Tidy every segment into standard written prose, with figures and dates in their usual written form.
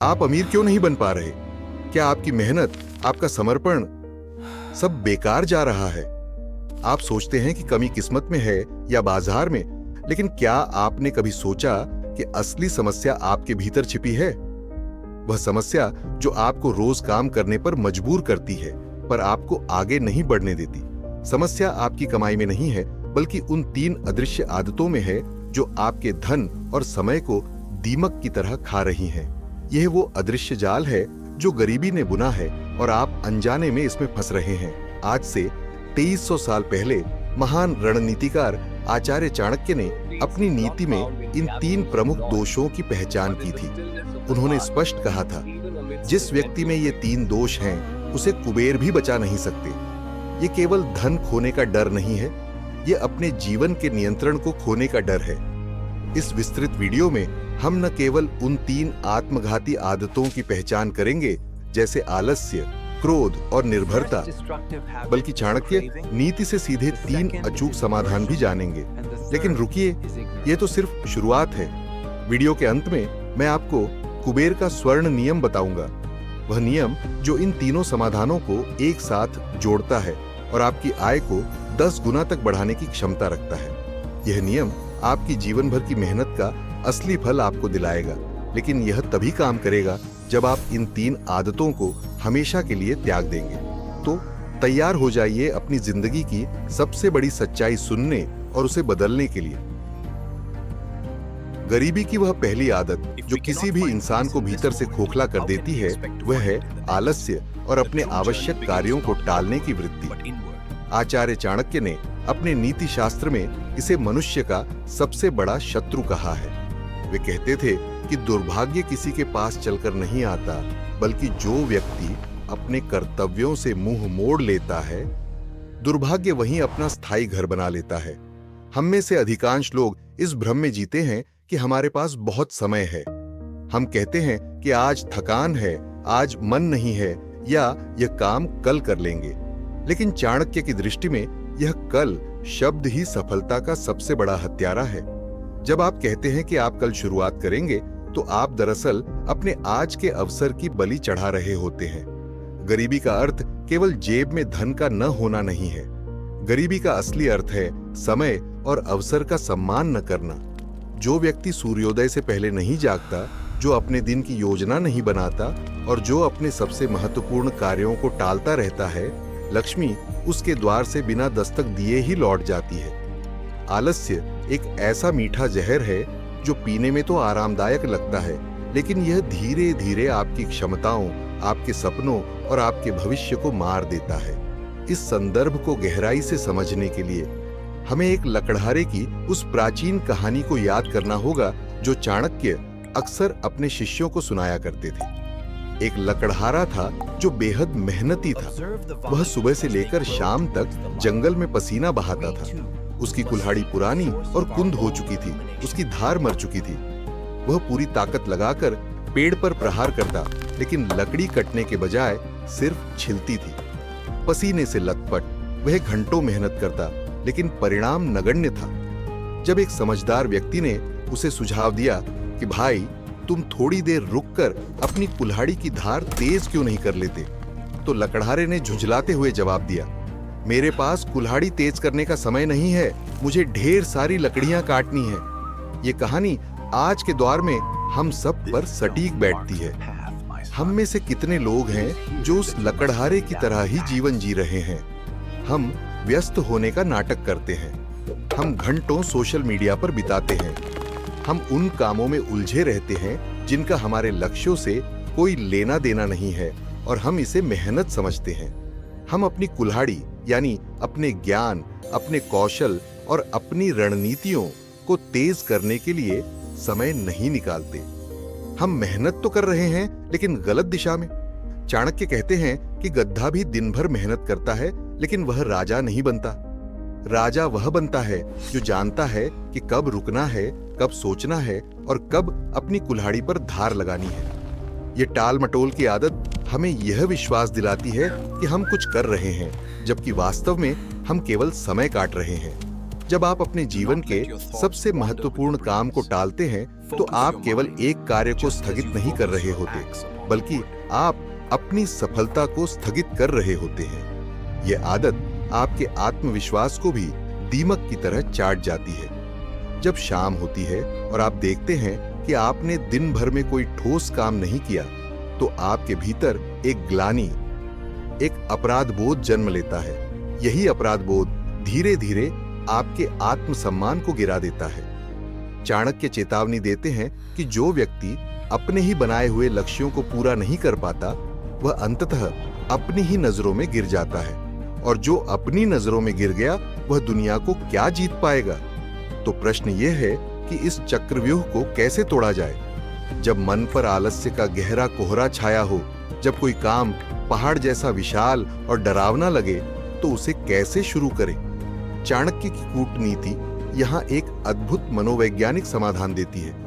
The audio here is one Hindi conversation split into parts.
आप अमीर क्यों नहीं बन पा रहे? क्या आपकी मेहनत, आपका समर्पण सब बेकार जा रहा है? आप सोचते हैं कि कमी किस्मत में है या बाजार में, लेकिन क्या आपने कभी सोचा कि असली समस्या आपके भीतर छिपी है? वह समस्या जो आपको रोज काम करने पर मजबूर करती है, पर आपको आगे नहीं बढ़ने देती। समस्या आपकी कमाई में नहीं है, बल्कि उन 3 अदृश्य आदतों में है जो आपके धन और समय को दीमक की तरह खा रही हैं। यह वो अदृश्य जाल है जो गरीबी ने बुना है और आप अनजाने में इसमें फंस रहे हैं। आज से 2300 साल पहले महान रणनीतिकार आचार्य चाणक्य ने अपनी नीति में इन 3 प्रमुख दोषों की पहचान की थी। उन्होंने स्पष्ट कहा था, जिस व्यक्ति में ये 3 दोष हैं, उसे कुबेर भी बचा नहीं सकते। ये केवल धन खोने का डर नहीं है, ये अपने जीवन के नियंत्रण को खोने का डर है। इस विस्तृत वीडियो में हम न केवल उन 3 आत्मघाती आदतों की पहचान करेंगे, जैसे आलस्य, क्रोध और निर्भरता, बल्कि चाणक्य नीति से सीधे 3 अचूक समाधान भी जानेंगे। लेकिन रुकिए, ये तो सिर्फ शुरुआत है। वीडियो के अंत में मैं आपको कुबेर का स्वर्ण नियम बताऊंगा, वह नियम जो इन तीनों समाधानों को एक साथ जोड़ता है और आपकी आय को 10 गुना तक बढ़ाने की क्षमता रखता है। यह नियम आपकी जीवन भर की मेहनत का असली फल आपको दिलाएगा, लेकिन यह तभी काम करेगा जब आप इन 3 आदतों को हमेशा के लिए त्याग देंगे। तो तैयार हो जाइए अपनी जिंदगी की सबसे बड़ी सच्चाई सुनने और उसे बदलने के लिए। गरीबी की वह पहली आदत जो किसी भी इंसान को भीतर से खोखला कर देती है, वह है आलस्य और अपने आवश्यक कार्यों को टालने की वृत्ति। आचार्य चाणक्य ने अपने नीति शास्त्र में इसे मनुष्य का सबसे बड़ा शत्रु कहा है। वे कहते थे कि दुर्भाग्य किसी के पास चलकर नहीं आता, बल्कि जो व्यक्ति अपने कर्तव्यों से मुंह मोड़ लेता है, दुर्भाग्य वहीं अपना स्थायी घर बना लेता है। हम में से अधिकांश लोग इस भ्रम में जीते हैं कि हमारे पास बहुत समय है। हम कहते हैं कि आज थकान है, आज मन नहीं है, या यह काम कल कर लेंगे। लेकिन चाणक्य की दृष्टि में यह कल शब्द ही सफलता का सबसे बड़ा हत्यारा है। जब आप कहते हैं कि आप कल शुरुआत करेंगे, तो आप दरअसल अपने आज के अवसर की बलि चढ़ा रहे होते हैं। गरीबी का अर्थ केवल जेब में धन का न होना नहीं है। गरीबी का असली अर्थ है समय और अवसर का सम्मान न करना। जो व्यक्ति सूर्योदय से पहले नहीं जागता, जो अपने दिन की योजना नहीं बनाता और जो अपने सबसे महत्वपूर्ण कार्यों को टालता रहता है, लक्ष्मी उसके द्वार से बिना दस्तक दिए ही लौट जाती है। आलस्य एक ऐसा मीठा जहर है जो पीने में तो आरामदायक लगता है, लेकिन यह धीरे धीरे आपकी क्षमताओं, आपके सपनों और आपके भविष्य को मार देता है। इस संदर्भ को गहराई से समझने के लिए हमें एक लकड़हारे की उस प्राचीन कहानी को याद करना होगा जो चाणक्य अक्सर अपने शिष्यों को सुनाया करते थे। एक लकड़हारा था जो बेहद मेहनती था। वह सुबह से लेकर शाम तक जंगल में पसीना बहाता था। उसकी कुल्हाड़ी पुरानी और कुंद हो चुकी थी, उसकी धार मर चुकी थी। वह पूरी ताकत लगाकर पेड़ पर प्रहार करता, लेकिन लकड़ी कटने के बजाय सिर्फ छिलती थी। पसीने से लथपथ वह घंटों मेहनत करता, लेकिन परिणाम नगण्य था। जब एक समझदार व्यक्ति ने उसे सुझाव दिया कि भाई, तुम थोड़ी देर रुककर अपनी कुल्हाड़ी की धार तेज क्यों नहीं कर लेते, तो लकड़हारे ने झुंझलाते हुए जवाब दिया, मेरे पास कुल्हाड़ी तेज करने का समय नहीं है, मुझे ढेर सारी लकड़ियां काटनी है। ये कहानी आज के दौर में हम सब पर सटीक बैठती है। हम में से कितने लोग हैं जो उस लकड़हारे की तरह ही जीवन जी रहे हैं। हम व्यस्त होने का नाटक करते हैं, हम घंटों सोशल मीडिया पर बिताते हैं, हम उन कामों में उलझे रहते हैं जिनका हमारे लक्ष्यों से कोई लेना देना नहीं है, और हम इसे मेहनत समझते हैं। हम अपनी कुल्हाड़ी यानी अपने ज्ञान, अपने कौशल और अपनी रणनीतियों को तेज करने के लिए समय नहीं निकालते। हम मेहनत तो कर रहे हैं, लेकिन गलत दिशा में। चाणक्य कहते हैं कि गधा भी दिन भर मेहनत करता है, लेकिन वह राजा नहीं बनता। राजा वह बनता है जो जानता है कि कब रुकना है, कब सोचना है और कब अपनी कुल्हाड़ी पर धार लगानी है। ये टाल मटोल की आदत हमें यह विश्वास दिलाती है कि हम कुछ कर रहे हैं, जबकि वास्तव में हम केवल समय काट रहे हैं। जब आप अपने जीवन के सबसे महत्वपूर्ण काम को टालते हैं, तो आप केवल एक कार्य को स्थगित नहीं कर रहे होते, बल्कि आप अपनी सफलता को स्थगित कर रहे होते हैं। यह आदत आपके आत्मविश्वास को भी दीमक की तरह चाट जाती है। जब शाम होती है और आप देखते हैं कि आपने दिन भर में कोई ठोस काम नहीं किया, तो आपके भीतर एक ग्लानि, एक अपराध बोध जन्म लेता है। यही अपराध बोध धीरे धीरे आपके आत्मसम्मान को गिरा देता है। चाणक्य चेतावनी देते हैं कि जो व्यक्ति अपने ही बनाए हुए लक्ष्यों को पूरा नहीं कर पाता, वह अंततः अपनी ही नजरों में गिर जाता है, और जो अपनी नजरों में गिर गया वह दुनिया को क्या जीत पाएगा। तो प्रश्न यह है कि इस चक्रव्यूह को कैसे तोड़ा जाए। जब मन पर आलस्य का गहरा कोहरा छाया हो, जब कोई काम पहाड़ जैसा विशाल और डरावना लगे, तो उसे कैसे शुरू करें। चाणक्य की कूटनीति यहाँ एक अद्भुत मनोवैज्ञानिक समाधान देती है।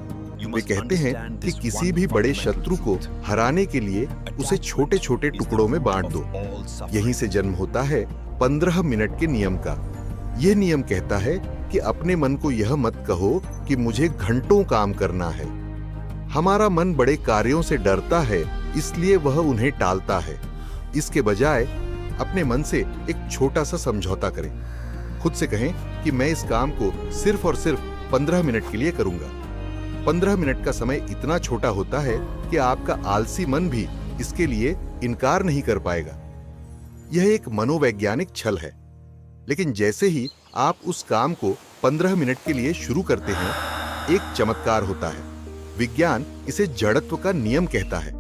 वे कहते हैं कि किसी भी बड़े शत्रु को हराने के लिए उसे छोटे छोटे टुकड़ों में बांट दो। यहीं से जन्म होता है 15 मिनट के नियम का। यह नियम कहता है कि अपने मन को यह मत कहो कि मुझे घंटों काम करना है। हमारा मन बड़े कार्यों से डरता है, इसलिए वह उन्हें टालता है। इसके बजाय अपने मन से एक छोटा सा समझौता करें। खुद से कहें कि मैं इस काम को सिर्फ और सिर्फ 15 मिनट के लिए करूंगा। 15 मिनट का समय इतना छोटा होता है कि आपका आलसी मन भी इसके लिए इनकार नहीं कर पाएगा। यह एक मनोवैज्ञानिक छल है, लेकिन जैसे ही आप उस काम को 15 मिनट के लिए शुरू करते हैं, एक चमत्कार होता है। विज्ञान इसे जड़त्व का नियम कहता है।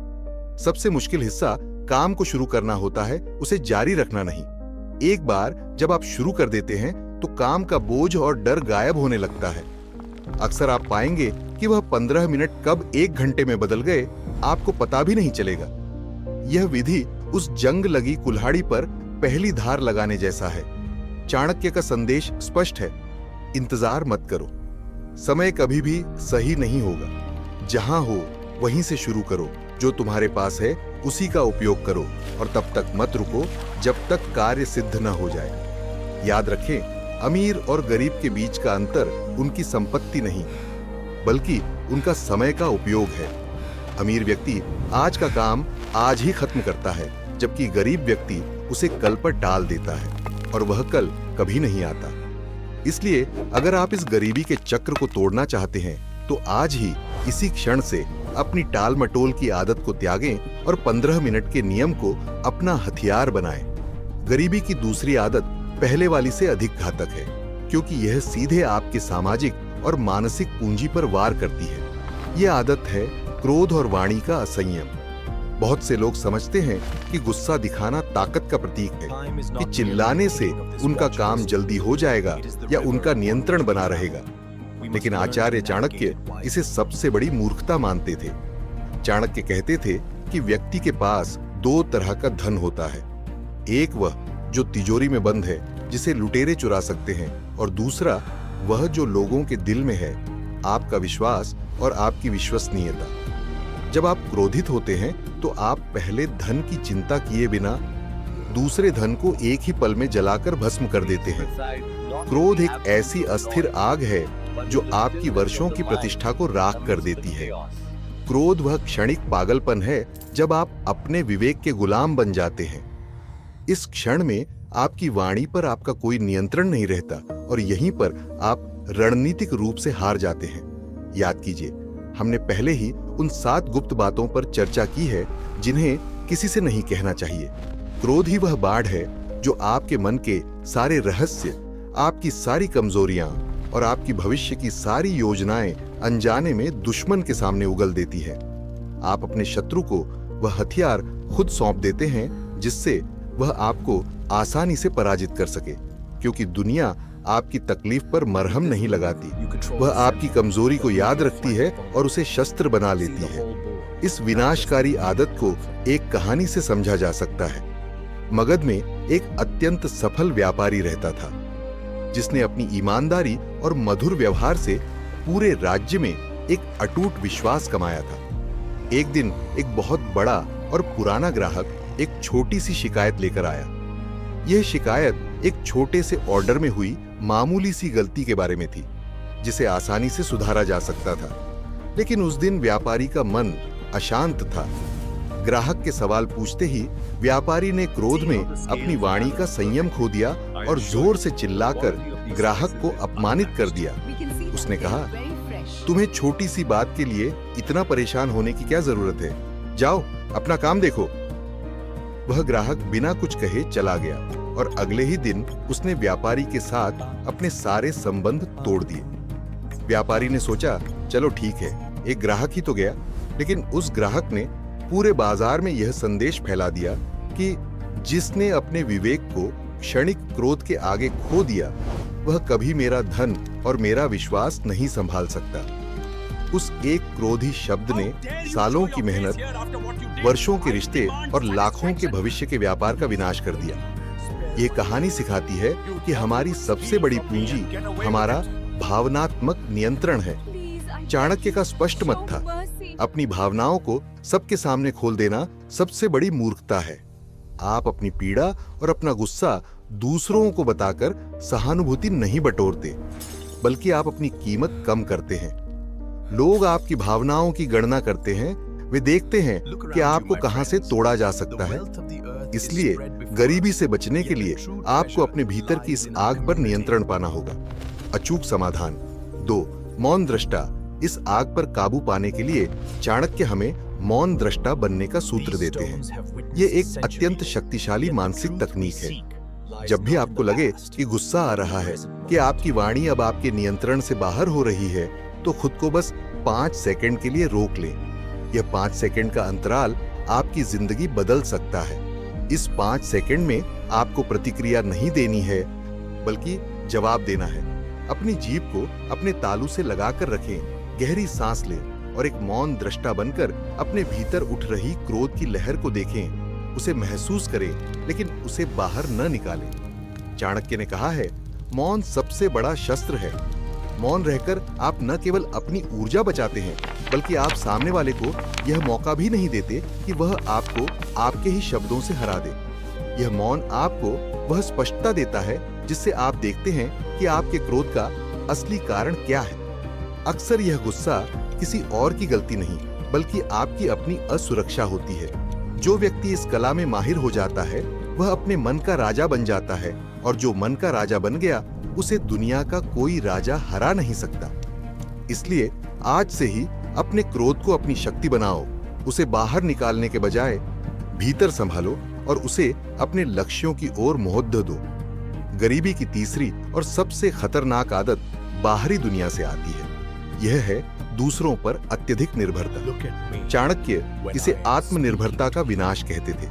सबसे मुश्किल हिस्सा काम को शुरू करना होता है, उसे जारी रखना नहीं। एक बार जब आप शुरू कर देते हैं, तो काम का बोझ और डर गायब होने लगता है। अक्सर आप पाएंगे कि वह 15 मिनट कब 1 घंटे में बदल गए, आपको पता भी नहीं चलेगा। यह विधि उस जंग लगी कुल्हाड़ी पर पहली धार लगाने जैसा है। चाणक्य का संदेश स्पष्ट है, इंतजार मत करो। समय कभी भी सही नहीं होगा। जहां हो वहीं से शुरू करो। जो तुम्हारे पास है उसी का उपयोग करो, और तब तक मत रुको जब तक कार्य सिद्ध न हो जाए। याद रखें, अमीर और गरीब के बीच का अंतर उनकी संपत्ति नहीं, बल्कि उनका समय का उपयोग है। अमीर व्यक्ति आज का काम आज ही खत्म करता है, जबकि गरीब व्यक्ति उसे कल पर टाल देता है, और वह कल कभी नहीं आता। इसलिए अगर आप इस गरीबी के चक्र को तोड़ना चाहते हैं, तो आज ही इसी क्षण से अपनी टाल मटोल की आदत को त्यागें और 15 मिनट के नियम को अपना हथियार बनाएं। गरीबी की दूसरी आदत पहले वाली से अधिक घातक है, क्योंकि यह सीधे आपके सामाजिक और मानसिक पूंजी पर वार करती है। यह आदत है क्रोध और वाणी का असंयम। बहुत से लोग समझते हैं कि गुस्सा दिखाना ताकत का प्रतीक है, कि चिल्लाने से उनका काम जल्दी हो जाएगा या उनका नियंत्रण बना रहेगा। लेकिन आचार्य चाणक्य इसे सबसे बड़ी मूर्खता मानते थे। चाणक्य कहते थे कि व्यक्ति के पास 2 तरह का धन होता है। एक वह जो तिजोरी में बंद है, जिसे लुटेरे चुरा सकते हैं, और दूसरा वह जो लोगों के दिल में है, आपका विश्वास और आपकी विश्वसनीयता। जब आप क्रोधित होते हैं, तो आप पहले धन की चिंता किए बिना दूसरे धन को एक ही पल में जलाकर भस्म कर देते हैं। क्रोध एक ऐसी अस्थिर आग है जो आपकी वर्षों की प्रतिष्ठा को राख कर देती है। क्रोध वह क्षणिक पागलपन है जब आप अपने विवेक के गुलाम बन जाते हैं। इस क्षण में आपकी वाणी पर आपका कोई नियंत्रण नहीं रहता, और यहीं पर आप रणनीतिक रूप से हार जाते हैं। याद कीजिए, हमने पहले ही उन 7 गुप्त बातों पर चर्चा की है जिन्हें किसी से नहीं कहना चाहिए। क्रोध ही वह बाढ़ है जो आपके मन के सारे रहस्य, आपकी सारी कमजोरियां और आपकी भविष्य की सारी योजनाएं अनजाने में दुश्मन के सामने उगल देती है। आप अपने शत्रु को वह हथियार खुद सौंप देते हैं जिससे वह आपको आसानी से पराजित कर सके, क्योंकि दुनिया आपकी तकलीफ पर मरहम नहीं लगाती। वह आपकी कमजोरी को याद रखती है और उसे शस्त्र बना लेती है। इस विनाशकारी आदत को एक कहानी से समझा जा सकता है। मगध में एक अत्यंत सफल व्यापारी रहता था, जिसने अपनी ईमानदारी और मधुर व्यवहार से पूरे राज्य में एक अटूट विश्वास कमाया था। एक दिन एक बहुत बड़ा और पुराना ग्राहक एक छोटी सी शिकायत लेकर आया। यह शिकायत एक छोटे से ऑर्डर में हुई मामूली सी गलती के बारे में थी, जिसे आसानी से सुधारा जा सकता था। लेकिन उस दिन व्यापारी का मन अशांत था। ग्राहक के सवाल पूछते ही व्यापारी ने क्रोध में अपनी वाणी का संयम खो दिया और जोर से चिल्लाकर ग्राहक को अपमानित कर दिया। उसने कहा, तुम्हें छोटी सी बात के लिए इतना परेशान होने की क्या जरूरत है? जाओ अपना काम देखो। वह ग्राहक बिना कुछ कहे चला गया और अगले ही दिन उसने व्यापारी के साथ अपने सारे संबंध तोड़ दिए। व्यापारी ने सोचा, चलो ठीक है, एक ग्राहक ही तो गया। लेकिन उस ग्राहक ने पूरे बाजार में यह संदेश फैला दिया कि जिसने अपने विवेक को क्षणिक क्रोध के आगे खो दिया, वह कभी मेरा धन और मेरा विश्वास नहीं संभाल सकता। उस एक क्रोधी शब्द ने सालों की मेहनत, वर्षों के रिश्ते और लाखों के भविष्य के व्यापार का विनाश कर दिया। ये कहानी सिखाती है कि हमारी सबसे बड़ी पूंजी हमारा भावनात्मक नियंत्रण है। चाणक्य का स्पष्ट मत था, अपनी भावनाओं को सबके सामने खोल देना सबसे बड़ी मूर्खता है। आप अपनी पीड़ा और अपना गुस्सा दूसरों को बताकर सहानुभूति नहीं बटोरते, बल्कि आप अपनी कीमत कम करते हैं। लोग आपकी भावनाओं की गणना करते हैं, वे देखते हैं कि आपको कहां से तोड़ा जा सकता है। इसलिए गरीबी से बचने के लिए आपको अपने भीतर की इस आग पर नियंत्रण पाना होगा। अचूक समाधान 2, मौन दृष्टा। इस आग पर काबू पाने के लिए चाणक्य हमें मौन दृष्टा बनने का सूत्र देते हैं। ये एक अत्यंत शक्तिशाली मानसिक तकनीक है। जब भी आपको लगे कि गुस्सा आ रहा है, कि आपकी वाणी अब आपके नियंत्रण से बाहर हो रही है, तो खुद को बस 5 सेकंड के लिए रोक लें। यह 5 सेकंड का अंतराल आपकी जिंदगी बदल सकता है। इस 5 सेकंड में आपको प्रतिक्रिया नहीं देनी है, बल्कि जवाब देना है। अपनी जीभ को अपने तालू से लगाकर रखें, गहरी सांस लें और एक मौन दृष्टा बनकर अपने भीतर उठ रही क्रोध की लहर को देखें, उसे महसूस करें, लेकिन उसे बाहर न निकालें। चाणक्य ने कहा है, मौन सबसे बड़ा शस्त्र है। मौन रहकर आप न केवल अपनी ऊर्जा बचाते हैं, बल्कि आप सामने वाले को यह मौका भी नहीं देते कि वह आपको आपके ही शब्दों से हरा दे। यह मौन आपको वह स्पष्टता देता है जिससे आप देखते हैं कि आपके क्रोध का असली कारण क्या है। अक्सर यह गुस्सा किसी और की गलती नहीं, बल्कि आपकी अपनी असुरक्षा होती है। जो व्यक्ति इस कला में माहिर हो जाता है, वह अपने मन का राजा बन जाता है, और जो मन का राजा बन गया, उसे दुनिया का कोई राजा हरा नहीं सकता। इसलिए आज से ही अपने क्रोध को अपनी शक्ति बनाओ। उसे बाहर निकालने के बजाय भीतर संभालो और उसे अपने लक्ष्यों की ओर मोहद्दो दो। गरीबी की तीसरी और सबसे खतरनाक आदत बाहरी दुनिया से आती है। यह है दूसरों पर अत्यधिक निर्भरता। चाणक्य इसे आत्मनिर्भरता का विनाश कहते थे।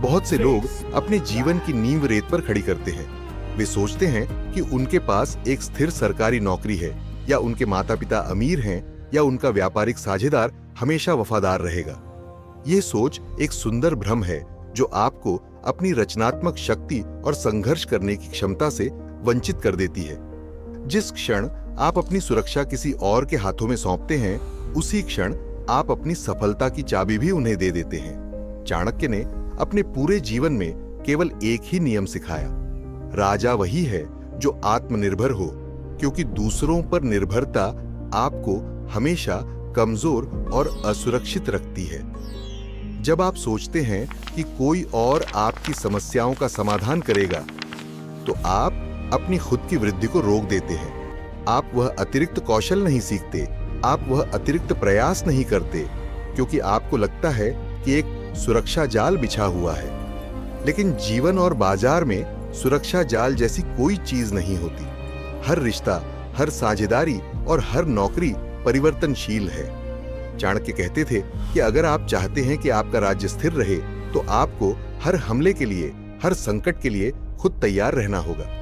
बहुत से लोग अपने जीवन की नींव रेत पर खड़ी करते हैं। वे सोचते हैं कि उनके पास एक स्थिर सरकारी नौकरी है, या उनके माता पिता अमीर हैं, या उनका व्यापारिक साझेदार हमेशा वफादार रहेगा। यह सोच एक सुंदर भ्रम है जो आपको अपनी रचनात्मक शक्ति और संघर्ष करने की क्षमता से वंचित कर देती है। जिस क्षण आप अपनी सुरक्षा किसी और के हाथों में सौंपते हैं, उसी क्षण आप अपनी सफलता की चाबी भी उन्हें दे देते हैं। चाणक्य ने अपने पूरे जीवन में केवल एक ही नियम सिखाया, राजा वही है जो आत्मनिर्भर हो, क्योंकि दूसरों पर निर्भरता आपको हमेशा कमजोर और असुरक्षित रखती है। जब आप सोचते हैं कि कोई और आपकी समस्याओं का समाधान करेगा, तो आप अपनी खुद की वृद्धि को रोक देते हैं। आप वह अतिरिक्त कौशल नहीं सीखते, आप वह अतिरिक्त प्रयास नहीं करते, क्योंकि आपको लगता है कि एक सुरक्षा जाल बिछा हुआ है। लेकिन जीवन और बाजार में सुरक्षा जाल जैसी कोई चीज नहीं होती। हर रिश्ता, हर साझेदारी और हर नौकरी परिवर्तनशील है। चाणक्य कहते थे कि अगर आप चाहते हैं कि आपका राज्य स्थिर रहे, तो आपको हर हमले के लिए, हर संकट के लिए खुद तैयार रहना होगा।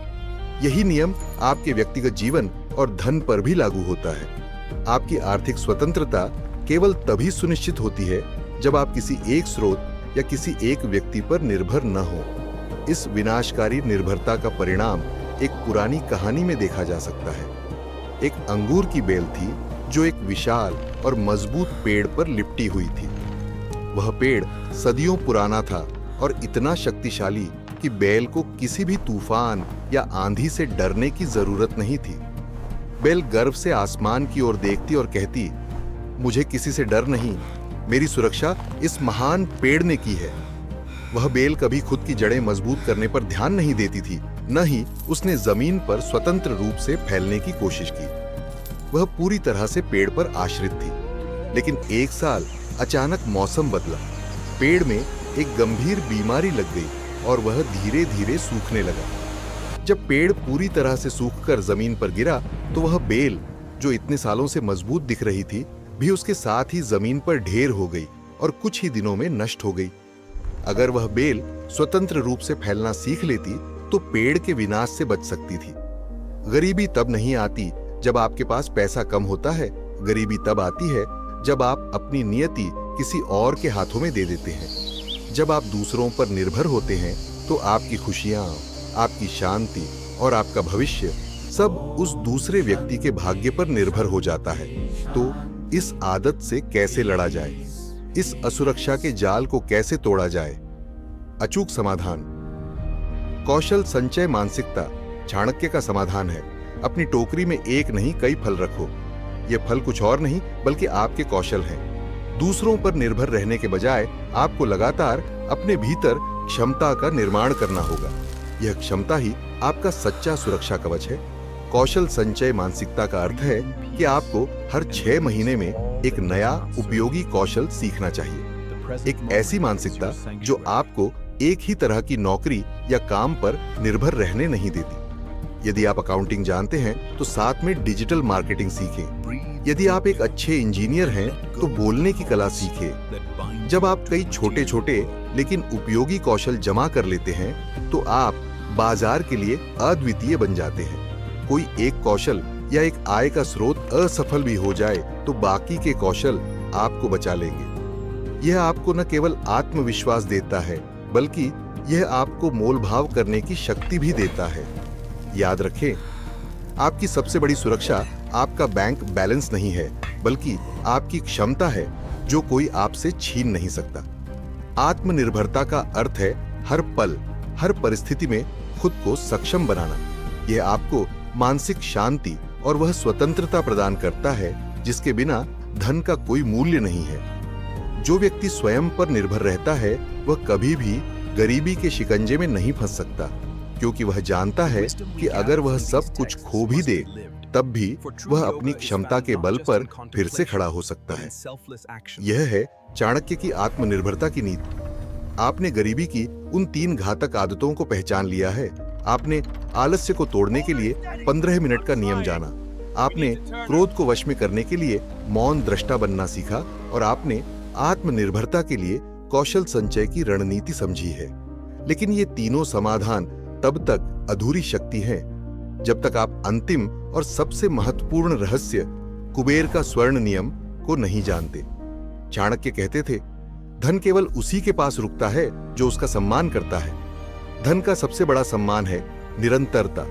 यही नियम आपके व्यक्तिगत जीवन और धन पर भी लागू होता है। आपकी आर्थिक स्वतंत्रता केवल तभी सुनिश्चित होती है जब आप किसी एक स्रोत या किसी एक व्यक्ति पर निर्भर न हो। इस विनाशकारी निर्भरता का परिणाम एक पुरानी कहानी में देखा जा सकता है। एक अंगूर की बेल थी जो एक विशाल और मजबूत पेड़ पर लिपटी हुई थी। वह पेड़ सदियों पुराना था और इतना शक्तिशाली कि बेल को किसी भी तूफान या आंधी से डरने की जरूरत नहीं थी। बेल गर्व से आसमान की ओर देखती और कहती, मुझे किसी से डर नहीं, मेरी सुरक्षा इस महान पेड़ ने की है। वह बेल कभी खुद की जड़ें मजबूत करने पर ध्यान नहीं देती थी, न ही उसने जमीन पर स्वतंत्र रूप से फैलने की कोशिश की। वह पूरी तरह से पेड़ पर आश्रित थी। लेकिन एक साल अचानक मौसम बदला। पेड़ में एक गंभीर बीमारी लग गई और वह धीरे धीरे सूखने लगा। जब पेड़ पूरी तरह से सूखकर जमीन पर गिरा तो वह बेल, जो इतने सालों से मजबूत दिख रही थी, भी उसके साथ ही जमीन पर ढेर हो गई और कुछ ही दिनों में नष्ट हो गई। अगर वह बेल स्वतंत्र रूप से फैलना सीख लेती तो पेड़ के विनाश से बच सकती थी। गरीबी तब नहीं आती जब आपके पास पैसा कम होता है, गरीबी तब आती है जब आप अपनी नियति किसी और के हाथों में दे देते हैं। जब आप दूसरों पर निर्भर होते हैं तो आपकी खुशियां, आपकी शांति और आपका भविष्य सब उस दूसरे व्यक्ति के भाग्य पर निर्भर हो जाता है। तो इस आदत से कैसे लड़ा जाए? इस असुरक्षा के जाल को कैसे तोड़ा जाए? अचूक समाधान। कौशल संचय मानसिकता चाणक्य का समाधान है। अपनी टोकरी में एक नहीं कई फल रखो। ये फल कुछ और नहीं बल्कि आपके कौशल हैं। दूसरों पर निर्भर रहने के बजाय आपको लगातार अपने भीतर क्षमता का निर्माण करना होगा। यह क्षमता ही आपका सच्चा सुरक्षा कवच है। कौशल संचय मानसिकता का अर्थ है कि आपको हर 6 महीने में एक नया उपयोगी कौशल सीखना चाहिए। एक ऐसी मानसिकता जो आपको एक ही तरह की नौकरी या काम पर निर्भर रहने नहीं देती। यदि आप अकाउंटिंग जानते हैं तो साथ में डिजिटल मार्केटिंग सीखें। यदि आप एक अच्छे इंजीनियर हैं तो बोलने की कला सीखें। जब आप कई छोटे छोटे लेकिन उपयोगी कौशल जमा कर लेते हैं तो आप बाजार के लिए अद्वितीय बन जाते हैं। कोई एक कौशल या एक आय का स्रोत असफल भी हो जाए तो बाकी के कौशल आपको बचा लेंगे। यह आपको न केवल आत्मविश्वास देता है बल्कि यह आपको मोलभाव करने की शक्ति भी देता है। याद रखें, आपकी सबसे बड़ी सुरक्षा आपका बैंक बैलेंस नहीं है बल्कि आपकी क्षमता है जो कोई आपसे छीन नहीं सकता। आत्मनिर्भरता का अर्थ है हर पल, हर परिस्थिति में खुद को सक्षम बनाना। यह आपको मानसिक शांति और वह स्वतंत्रता प्रदान करता है जिसके बिना धन का कोई मूल्य नहीं है। जो व्यक्ति स्वयं पर निर्भर रहता है वह कभी भी गरीबी के शिकंजे में नहीं फंस सकता, क्योंकि वह जानता है कि अगर वह सब कुछ खो भी दे तब भी वह अपनी क्षमता के बल पर फिर से खड़ा हो सकता है। यह है चाणक्य की आत्मनिर्भरता की नीति। आपने गरीबी की उन 3 घातक आदतों को पहचान लिया है। आपने आलस्य को तोड़ने के लिए 15 मिनट का नियम जाना। आपने क्रोध को वश में करने के लिए मौन दृष्टा बनना सीखा और आपने आत्मनिर्भरता के लिए कौशल संचय की रणनीति समझी है। लेकिन ये तीनों समाधान तब तक अधूरी शक्ति हैं जब तक आप अंतिम और सबसे महत्वपूर्ण रहस्य कुबेर का स्वर्ण नियम को नहीं जानते। चाणक्य कहते थे, धन केवल उसी के पास रुकता है जो उसका सम्मान करता है। धन का सबसे बड़ा सम्मान है निरंतरता।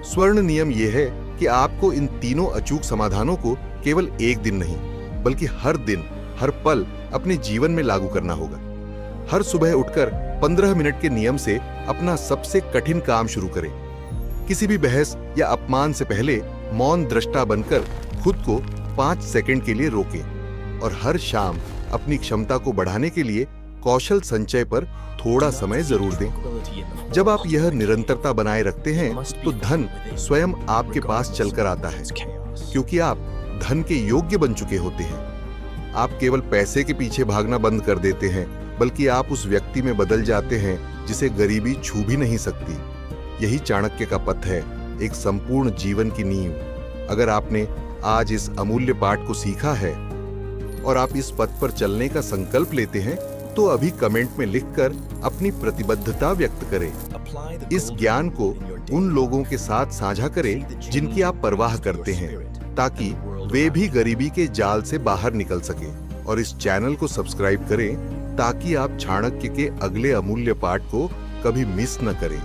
स्वर्ण नियम यह है कि आपको इन तीनों अचूक समाधानों को केवल एक दिन नहीं बल्कि हर दिन, हर पल अपने जीवन में लागू करना होगा। हर सुबह उठकर 15 मिनट के नियम से अपना सबसे कठिन काम शुरू करें। किसी भी बहस या अपमान से पहले मौन दृष्टा बनकर खुद को 5 सेकंड के लिए रोकें और हर शाम अपनी क्षमता को बढ़ाने के लिए कौशल संचय पर थोड़ा समय जरूर दें। जब आप यह निरंतरता बनाए रखते हैं तो धन स्वयं आपके पास चलकर आता है, क्योंकि आप धन के योग्य बन चुके होते हैं। आप केवल पैसे के पीछे भागना बंद कर देते हैं, बल्कि आप उस व्यक्ति में बदल जाते हैं जिसे गरीबी छू भी नहीं सकती। यही चाणक्य का पथ है, एक संपूर्ण जीवन की नींव। अगर आपने आज इस अमूल्य पाठ को सीखा है और आप इस पथ पर चलने का संकल्प लेते हैं तो अभी कमेंट में लिखकर अपनी प्रतिबद्धता व्यक्त करें। इस ज्ञान को उन लोगों के साथ साझा करें जिनकी आप परवाह करते हैं, ताकि वे भी गरीबी के जाल से बाहर निकल सकें। और इस चैनल को सब्सक्राइब करें ताकि आप चाणक्य के अगले अमूल्य पाठ को कभी मिस न करें।